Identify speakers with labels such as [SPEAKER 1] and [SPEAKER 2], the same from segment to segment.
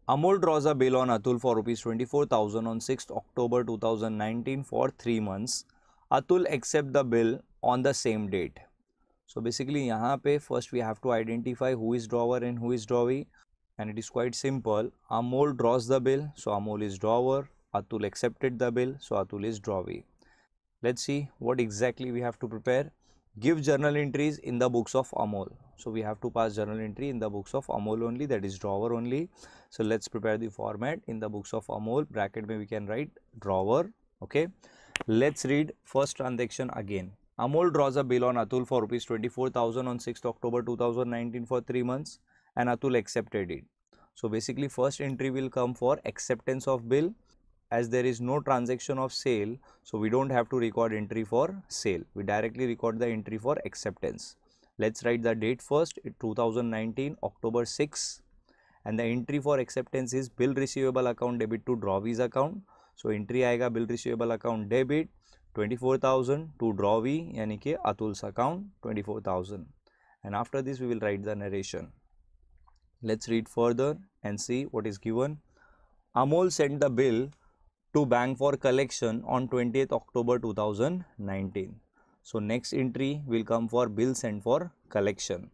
[SPEAKER 1] Amol draws a bill on Atul for rupees 24,000 on 6th October 2019 for 3 months. Atul accept the bill on the same date. So basically यहाँ पे first we have to identify who is drawer and who is drawee, and it is quite simple. Amol draws the bill, so Amol is drawer. Atul accepted the bill, so Atul is drawee. Let's see what exactly we have to prepare. Give journal entries in the books of Amol. So we have to pass journal entry in the books of Amol only, that is drawer only. So let's prepare the format. In the books of Amol, bracket mein we can write drawer. Okay. Let's read first transaction again. Amol draws a bill on Atul for rupees 24,000 on 6th October 2019 for 3 months, and Atul accepted it. So basically first entry will come for acceptance of bill. As there is no transaction of sale, so we don't have to record entry for sale. We directly record the entry for acceptance. Let's write the date first, 2019 October 6, and the entry for acceptance is bill receivable account debit to drawee's account. So entry आएगा bill receivable account debit 24,000 to drawee यानी कि Atul's account 24,000. And after this we will write the narration. Let's read further and see what is given. Amol sent the bill to bank for collection on 20th October 2019. So next entry will come for bill sent for collection.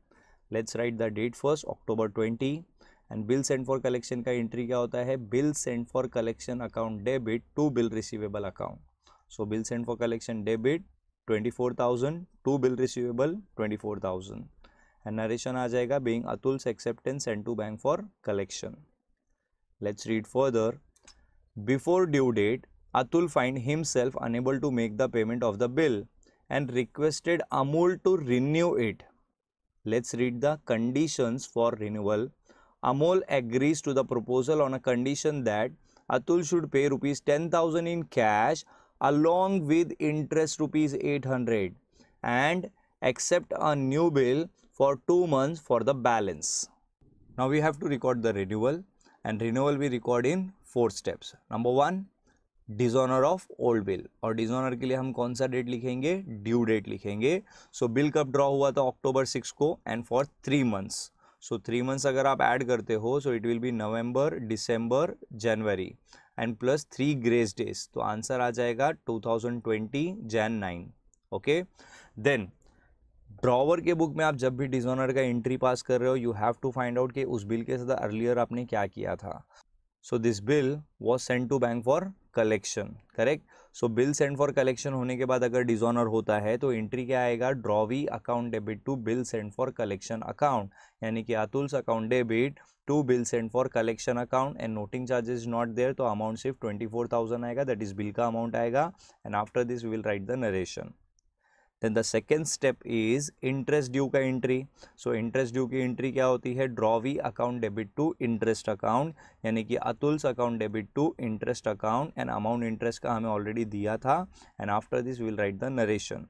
[SPEAKER 1] Let's write the date first, October 20, and bill sent for collection का entry क्या होता है? Bill sent for collection account debit to bill receivable account. So bill sent for collection debit 24,000 to bill receivable 24,000. And narration आ जाएगा being Atul's acceptance sent to bank for collection. Let's read further. Before due date, Atul find himself unable to make the payment of the bill and requested Amol to renew it. Let's read the conditions for renewal. Amol agrees to the proposal on a condition that Atul should pay rupees 10,000 in cash along with interest rupees 800 and accept a new bill for 2 months for the balance. Now we have to record the renewal, and renewal we record in 4 steps. Number 1, dishonour of old bill, और dishonour के लिए हम कौन सा date लिखेंगे? Due date लिखेंगे. सो bill कब draw हुआ था? October 6 को, and for 3 months. So 3 months अगर आप ऐड करते हो, so it will be November, December, January and plus 3 grace days. तो आंसर आ जाएगा 2020 Jan 9. ओके. देन ड्रॉवर के बुक में आप जब भी डिसऑनर का एंट्री पास कर रहे हो, you have to find out कि उस बिल के साथ अर्लियर आपने क्या किया था. So this bill was send to bank for collection, correct. So bill send for collection होने के बाद अगर डिसऑनर होता है तो एंट्री क्या आएगा? Drawee account debit to bill send for collection account, यानी कि Atul's account debit to bill send for collection account, and noting charges not there, तो अमाउंट सिर्फ 24,000 आएगा, दैट इज बिल का अमाउंट आएगा. And after this we will write the narration. Then the second step is interest due का entry. So interest due की entry क्या होती है? Drawee account debit to interest account, यानी कि Atul's account debit to interest account, and amount interest का हमें already दिया था. And after this will write the narration.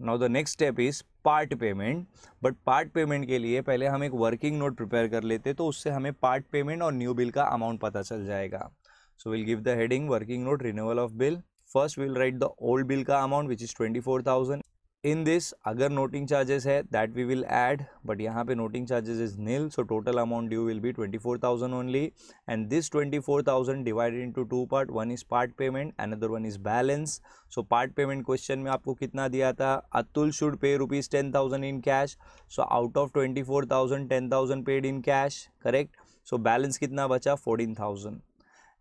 [SPEAKER 1] Now the next step is part payment. But part payment के लिए पहले हम एक वर्किंग नोट प्रिपेयर कर लेते, तो उससे हमें पार्ट पेमेंट और न्यू बिल का अमाउंट पता चल जाएगा. So will give the heading working note renewal of bill. First will write the old bill का amount which is 24,000. In this अगर नोटिंग चार्जेस है that we will add, but यहाँ पे noting charges is nil, so total amount due will be 24,000 only. And this 24,000 divided into 2 part. One is part payment, another one is balance. So part payment question में आपको कितना दिया था? Atul should pay rupees 10,000 in cash. So out of 24,000 10,000 paid in cash, correct. So balance कितना बचा? 14,000.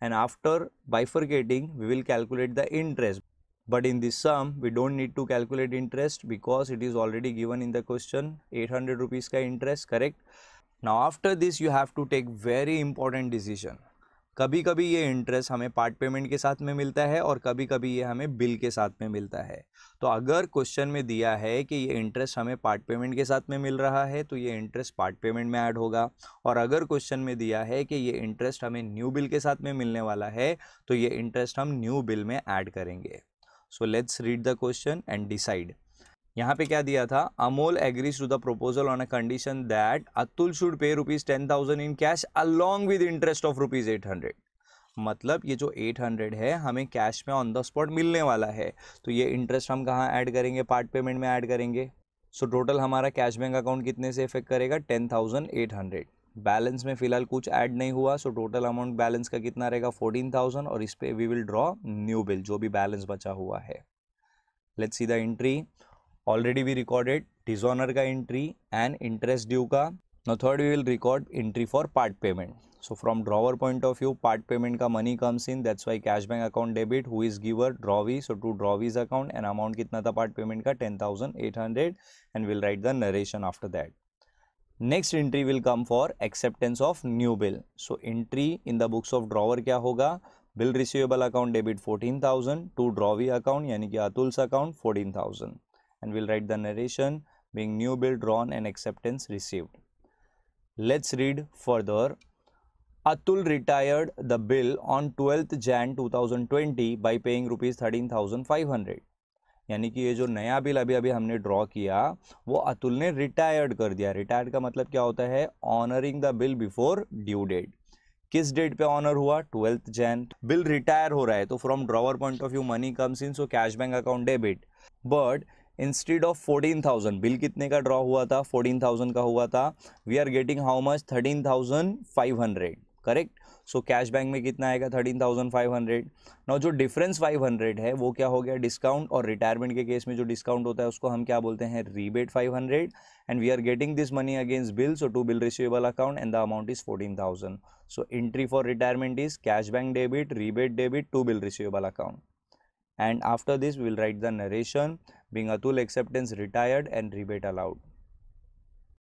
[SPEAKER 1] And after bifurcating we will calculate the interest. But in this sum, we don't need to calculate interest because it is already given in the question, 800 rupees का interest, correct? Now after this you have to take very important decision. कभी कभी ये interest हमें part payment के साथ में मिलता है और कभी कभी ये हमें बिल के साथ में मिलता है. तो अगर क्वेश्चन में दिया है कि ये इंटरेस्ट हमें पार्ट पेमेंट के साथ में मिल रहा है तो ये इंटरेस्ट पार्ट पेमेंट में ऐड होगा, और अगर क्वेश्चन में दिया है कि ये इंटरेस्ट हमें न्यू बिल के साथ में मिलने वाला है तो ये इंटरेस्ट हम न्यू बिल में ऐड करेंगे. So let's read the question and decide. यहाँ पे क्या दिया था? Amol agrees to the proposal on a condition that Atul should pay rupees 10,000 in cash along with interest of rupees 800. मतलब ये जो 800 है हमें कैश में ऑन द स्पॉट मिलने वाला है, तो ये इंटरेस्ट हम कहाँ ऐड करेंगे? पार्ट पेमेंट में ऐड करेंगे. सो टोटल हमारा कैश बैंक अकाउंट कितने से इफेक्ट करेगा? 10,800. बैलेंस में फिलहाल कुछ ऐड नहीं हुआ, सो टोटल अमाउंट बैलेंस का कितना रहेगा 14,000 और इस पे we will draw new bill जो भी बैलेंस बचा हुआ है. Let's see the entry. Already we recorded dishonour का एंट्री एंड इंटरेस्ट ड्यू का. Now third we will record entry for part payment. So from drawer point of view, part payment का money comes in, that's why cash bank account debit, who is giver, drawee. So to drawee's account and amount कितना था part payment का 10,800 and we'll write the narration after that. Next entry will come for acceptance of new bill. So entry in the books of drawer क्या होगा, bill receivable account debit 14,000 to drawee account यानी कि Atul's account 14,000 and we'll write the narration being new bill drawn and acceptance received. Let's read further. Atul retired the bill on 12th Jan 2020 by paying rupees 13,500. यानी कि ये जो नया bill अभी अभी हमने ड्रॉ किया वो अतुल ने रिटायर्ड कर दिया. रिटायर्ड का मतलब क्या होता है, honouring the bill before due date. किस डेट पे ऑनर हुआ, 12th Jan. बिल रिटायर हो रहा है तो from drawer point of view money comes in, so cash bank account debit. But instead of 14,000, bill कितने का ड्रॉ हुआ था, 14,000 का हुआ था. We are getting how much, 13,500. Correct. So cash bank में कितना आएगा, 13,500. नाउ जो डिफरेंस 500 है वो क्या हो गया, डिस्काउंट. और रिटायरमेंट के केस में जो डिस्काउंट होता है उसको हम क्या बोलते हैं, rebate 500. And we are getting this money against bill, so to bill receivable account and the amount is 14,000. So entry for retirement is cash bank debit, rebate debit, to bill receivable account. And after this we will write the narration being Atul acceptance retired and rebate allowed.